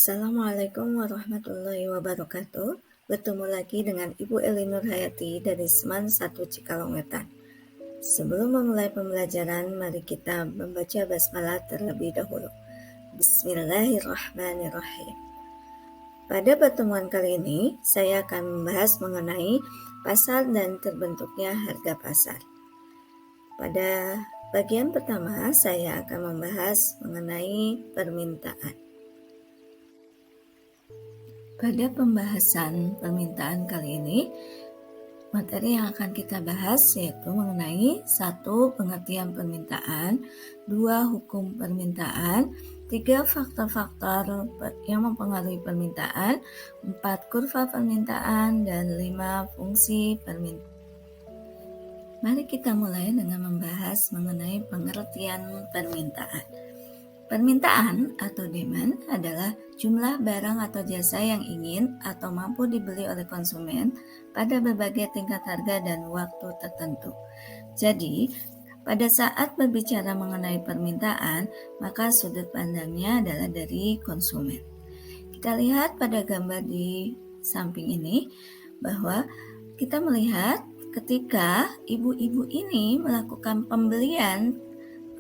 Assalamualaikum warahmatullahi wabarakatuh. Bertemu lagi dengan Ibu Eli Nurhayati dari Seman 1 Cikalong Wetan. Sebelum memulai pembelajaran, mari kita membaca basmalah terlebih dahulu. Bismillahirrahmanirrahim. Pada pertemuan kali ini, saya akan membahas mengenai pasar dan terbentuknya harga pasar. Pada bagian pertama, saya akan membahas mengenai permintaan. Pada pembahasan permintaan kali ini, materi yang akan kita bahas yaitu mengenai 1. Pengertian permintaan, 2. Hukum permintaan, 3. Faktor-faktor yang mempengaruhi permintaan, 4. Kurva permintaan, dan 5. Fungsi permintaan. Mari kita mulai dengan membahas mengenai pengertian permintaan. Permintaan atau demand adalah jumlah barang atau jasa yang ingin atau mampu dibeli oleh konsumen pada berbagai tingkat harga dan waktu tertentu. Jadi, pada saat berbicara mengenai permintaan, maka sudut pandangnya adalah dari konsumen. Kita lihat pada gambar di samping ini bahwa kita melihat ketika ibu-ibu ini melakukan pembelian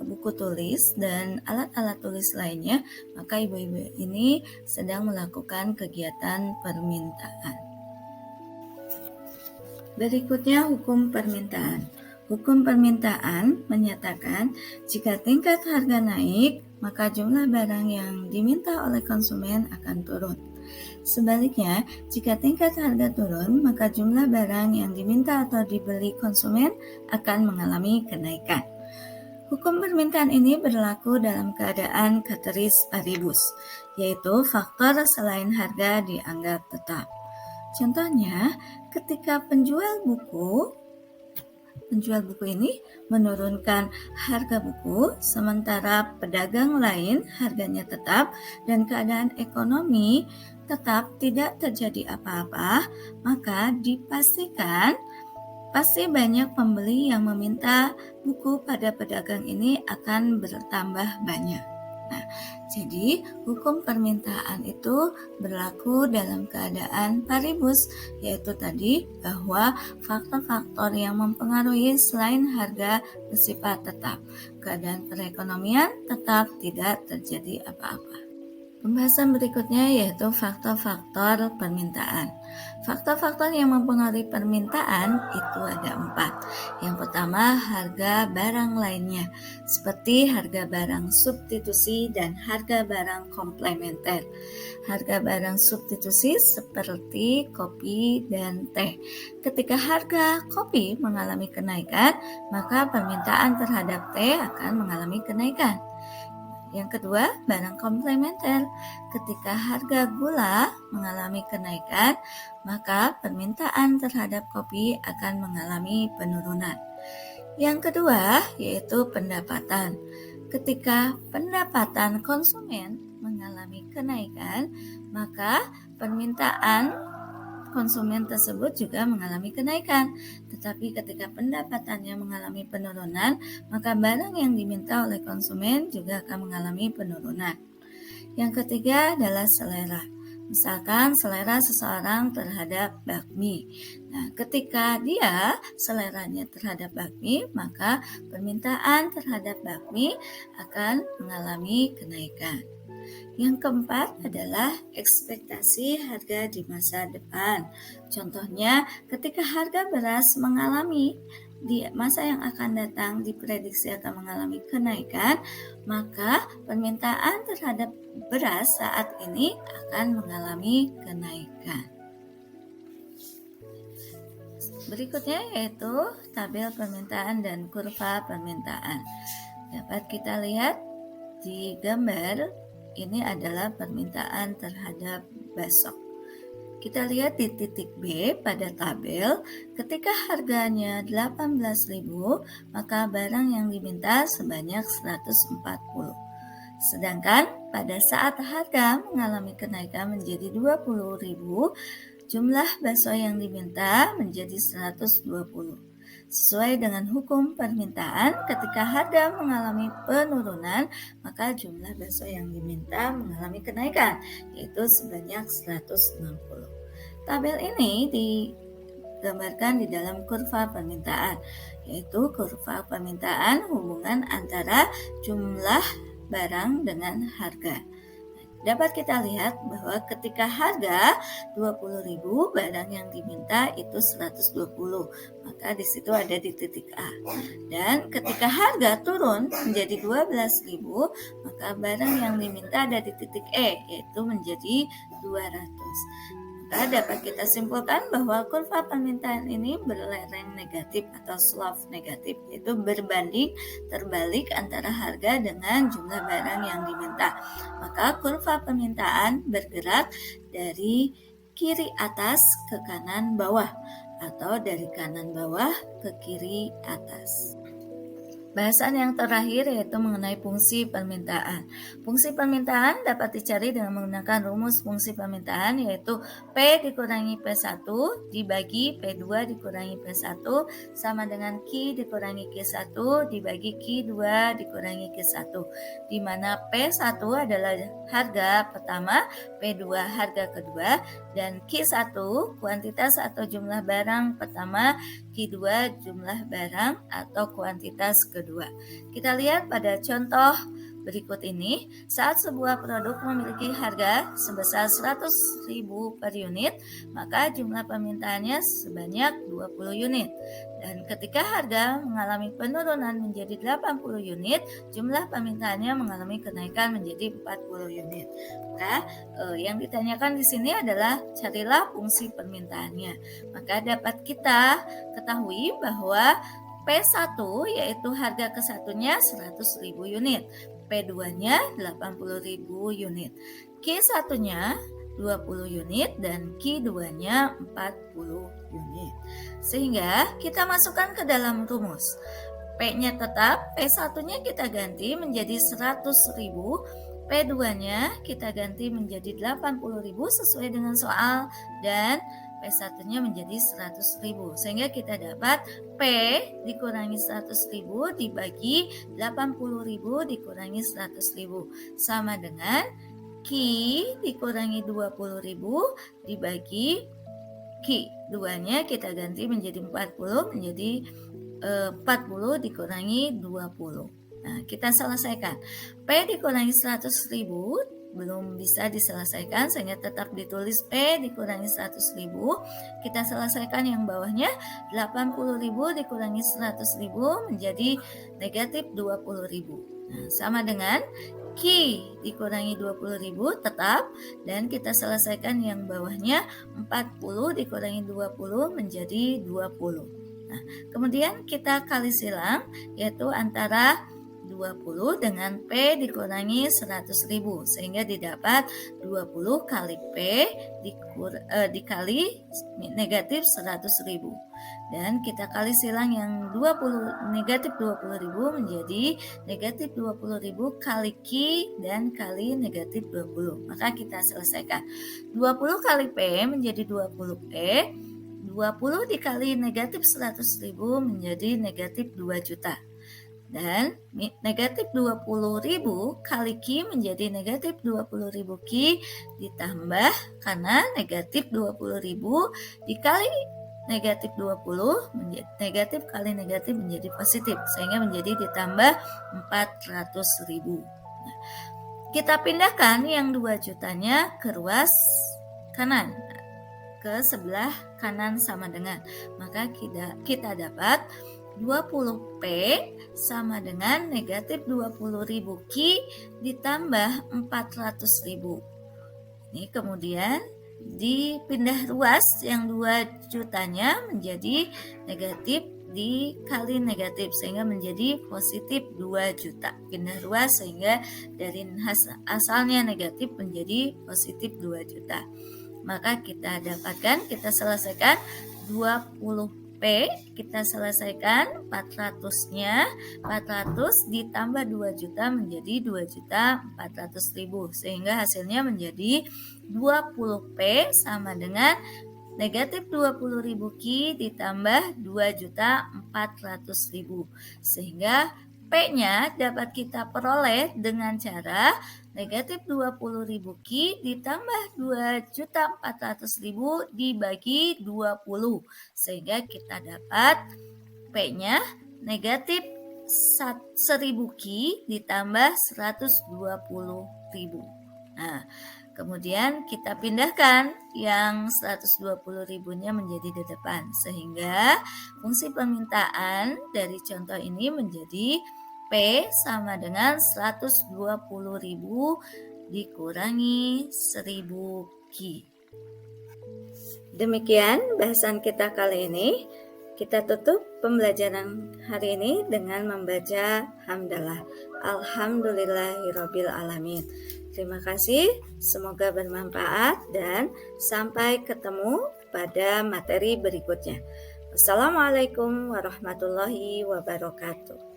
buku tulis dan alat-alat tulis lainnya, maka ibu-ibu ini sedang melakukan kegiatan permintaan. Berikutnya hukum permintaan. Hukum permintaan menyatakan jika tingkat harga naik, maka jumlah barang yang diminta oleh konsumen akan turun. Sebaliknya, jika tingkat harga turun, maka jumlah barang yang diminta atau dibeli konsumen akan mengalami kenaikan. Hukum permintaan ini berlaku dalam keadaan ceteris paribus, yaitu faktor selain harga dianggap tetap. Contohnya, ketika penjual buku ini menurunkan harga buku, sementara pedagang lain harganya tetap dan keadaan ekonomi tetap tidak terjadi apa-apa, maka dipastikan pasti banyak pembeli yang meminta buku pada pedagang ini akan bertambah banyak. Nah, jadi hukum permintaan itu berlaku dalam keadaan paribus, yaitu tadi bahwa faktor-faktor yang mempengaruhi selain harga bersifat tetap. Keadaan perekonomian tetap tidak terjadi apa-apa. Pembahasan berikutnya yaitu faktor-faktor permintaan. Faktor-faktor yang mempengaruhi permintaan itu ada 4. Yang pertama, harga barang lainnya, seperti harga barang substitusi dan harga barang komplementer. Harga barang substitusi seperti kopi dan teh. Ketika harga kopi mengalami kenaikan, maka permintaan terhadap teh akan mengalami kenaikan. Yang kedua, barang komplementer. Ketika harga gula mengalami kenaikan, maka permintaan terhadap kopi akan mengalami penurunan. Yang kedua, yaitu pendapatan. Ketika pendapatan konsumen mengalami kenaikan, maka permintaan konsumen tersebut juga mengalami kenaikan. Tetapi ketika pendapatannya mengalami penurunan, maka barang yang diminta oleh konsumen juga akan mengalami penurunan. Yang ketiga adalah selera. Misalkan selera seseorang terhadap bakmi. Nah, ketika dia seleranya terhadap bakmi, maka permintaan terhadap bakmi akan mengalami kenaikan. Yang keempat adalah ekspektasi harga di masa depan. Contohnya, ketika harga beras mengalami di masa yang akan datang diprediksi akan mengalami kenaikan, maka permintaan terhadap beras saat ini akan mengalami kenaikan. Berikutnya yaitu tabel permintaan dan kurva permintaan. Dapat kita lihat di gambar ini adalah permintaan terhadap besok. Kita lihat di titik B pada tabel, ketika harganya 18.000, maka barang yang diminta sebanyak 140. Sedangkan pada saat harga mengalami kenaikan menjadi 20.000, jumlah bakso yang diminta menjadi 120. Sesuai dengan hukum permintaan, ketika harga mengalami penurunan, maka jumlah bakso yang diminta mengalami kenaikan, yaitu sebanyak 160. Tabel ini digambarkan di dalam kurva permintaan, yaitu kurva permintaan hubungan antara jumlah barang dengan harga. Dapat kita lihat bahwa ketika harga 20.000, barang yang diminta itu 120, maka di situ ada di titik A. Dan ketika harga turun menjadi 12.000, maka barang yang diminta ada di titik E, yaitu menjadi 200. Maka dapat kita simpulkan bahwa kurva permintaan ini berlereng negatif atau slope negatif, yaitu berbanding terbalik antara harga dengan jumlah barang yang diminta. Maka kurva permintaan bergerak dari kiri atas ke kanan bawah atau dari kanan bawah ke kiri atas. Bahasan yang terakhir yaitu mengenai fungsi permintaan. Fungsi permintaan dapat dicari dengan menggunakan rumus fungsi permintaan, yaitu P dikurangi P1 dibagi P2 dikurangi P1 sama dengan Q dikurangi Q1 dibagi Q2 dikurangi Q1, di mana P1 adalah harga pertama, P2 harga kedua, dan Q1 kuantitas atau jumlah barang pertama, Q2 jumlah barang atau kuantitas kedua. Kita lihat pada contoh berikut ini. Saat sebuah produk memiliki harga sebesar 100.000 per unit, maka jumlah permintaannya sebanyak 20 unit. Dan ketika harga mengalami penurunan menjadi 80 unit, jumlah permintaannya mengalami kenaikan menjadi 40 unit. Maka yang ditanyakan di sini adalah carilah fungsi permintaannya. Maka dapat kita ketahui bahwa P1 yaitu harga kesatunya 100.000 unit, P2-nya 80.000 unit, Q1-nya 20 unit, dan Q2-nya 40 unit. Sehingga kita masukkan ke dalam rumus. P-nya tetap, P1-nya kita ganti menjadi 100.000, P2-nya kita ganti menjadi 80.000 sesuai dengan soal, dan P1-nya menjadi 100.000. Sehingga kita dapat P dikurangi 100.000 dibagi 80.000 dikurangi 100.000 sama dengan Q dikurangi 20.000 dibagi Q. 2-nya kita ganti menjadi 40, menjadi 40 dikurangi 20. Nah, kita selesaikan. P dikurangi 100.000 belum bisa diselesaikan, sehingga tetap ditulis P dikurangi 100.000. Kita selesaikan yang bawahnya, 80.000 dikurangi 100.000 menjadi negatif 20.000. Nah, sama dengan Q dikurangi 20.000 tetap, dan kita selesaikan yang bawahnya, 40 dikurangi 20 menjadi 20. Nah, kemudian kita kali silang, yaitu antara 20 dengan P dikurangi 100.000, sehingga didapat 20 kali P dikali negatif 100.000. Dan kita kali silang yang 20 negatif 20.000 menjadi negatif 20.000 kali Q dan kali negatif 20. Maka kita selesaikan. 20 kali P menjadi 20 P, 20 dikali negatif 100.000 menjadi negatif 2 juta. Dan negatif 20.000 kali Q menjadi negatif 20.000 Q ditambah, karena negatif 20.000 dikali negatif 20 menjadi negatif kali negatif menjadi positif, sehingga menjadi ditambah 400.000. Nah, kita pindahkan yang 2 jutanya ke ruas kanan, ke sebelah kanan sama dengan, maka kita dapat 20P sama dengan negatif 20.000 Q ditambah 400.000. Ini kemudian dipindah ruas, yang 2 jutanya menjadi negatif dikali negatif, sehingga menjadi positif 2 juta. Pindah ruas sehingga dari asalnya negatif menjadi positif 2 juta. Maka kita dapatkan, kita selesaikan 20P, kita selesaikan 400-nya, 400 ditambah 2 juta menjadi 2.400.000, sehingga hasilnya menjadi 20P sama dengan Negatif 20.000 Ki ditambah 2.400.000. Sehingga P-nya dapat kita peroleh dengan cara negatif 20.000 Ki ditambah 2.400.000 dibagi 20. Sehingga kita dapat P-nya negatif 1.000 Ki ditambah 120.000. Nah, kemudian kita pindahkan yang 120.000-nya menjadi di depan. Sehingga fungsi permintaan dari contoh ini menjadi P sama dengan 120.000 dikurangi 1.000 Ki. Demikian bahasan kita kali ini. Kita tutup pembelajaran hari ini dengan membaca hamdalah. Alhamdulillahirabbil alamin. Terima kasih, semoga bermanfaat dan sampai ketemu pada materi berikutnya. Wassalamualaikum warahmatullahi wabarakatuh.